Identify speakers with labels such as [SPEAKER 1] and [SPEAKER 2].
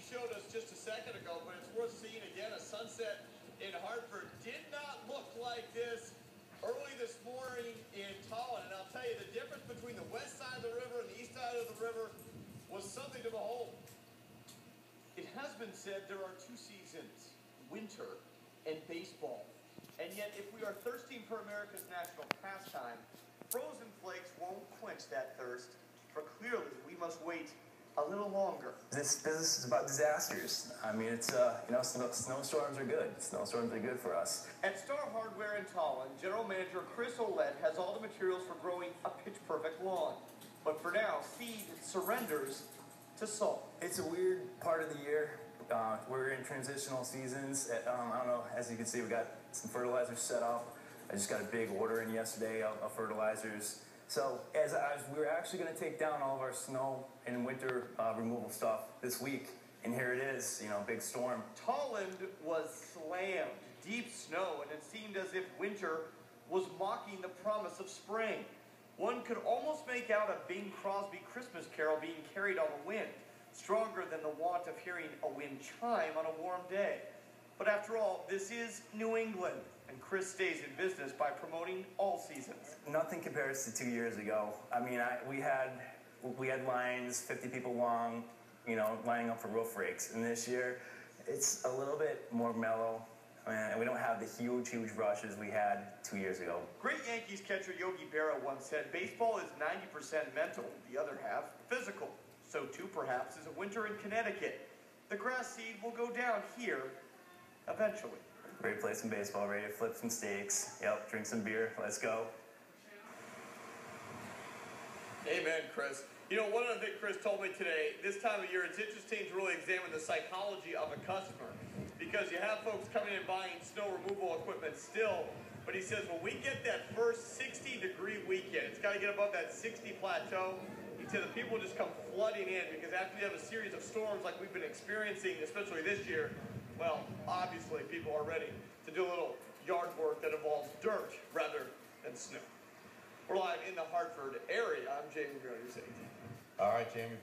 [SPEAKER 1] showed us just a second ago, but it's worth seeing again. A sunset in Hartford did not look like this early this morning in Tolland. And I'll tell you, the difference between the west side of the river and the east side of the river was something to behold. It has been said there are two seasons, winter and baseball. And yet, if we are thirsting for America's national pastime, frozen flakes won't quench that thirst, for clearly we must wait a little longer.
[SPEAKER 2] This business is about disasters. I mean, it's, snowstorms are good. Snowstorms are good for us.
[SPEAKER 1] At Star Hardware in Tolland, General Manager Chris has all the materials for growing a pitch-perfect lawn. But for now, seed surrenders to salt.
[SPEAKER 2] It's a weird part of the year. We're in transitional seasons. I don't know, as you can see, we got some fertilizers set up. I just got a big order in yesterday of fertilizers. So as we're actually going to take down all of our snow and winter removal stuff this week, and here it is, big storm.
[SPEAKER 1] Tolland was slammed, deep snow, and it seemed as if winter was mocking the promise of spring. One could almost make out a Bing Crosby Christmas carol being carried on the wind, stronger than the want of hearing a wind chime on a warm day. But after all, this is New England, and Chris stays in business by promoting all seasons.
[SPEAKER 2] Nothing compares to 2 years ago. I mean, we had lines 50 people long, lining up for roof rakes. And this year, it's a little bit more mellow, and we don't have the huge rushes we had 2 years ago.
[SPEAKER 1] Great Yankees catcher Yogi Berra once said, baseball is 90% mental, the other half physical. So too, perhaps, is a winter in Connecticut. The grass seed will go down here eventually.
[SPEAKER 2] Ready to play some baseball, ready to flip some steaks. Yep, drink some beer. Let's go.
[SPEAKER 1] Amen, Chris. One of the things Chris told me today, this time of year, it's interesting to really examine the psychology of a customer, because you have folks coming in buying snow removal equipment still, but he says when we get that first 60-degree weekend, it's got to get above that 60 plateau. He said the people just come flooding in, because after you have a series of storms like we've been experiencing, especially this year, well, obviously people are ready to do a little yard work that involves dirt rather than snow. We're live in the Hartford area. I'm Jamie Brody.
[SPEAKER 3] All right, Jamie.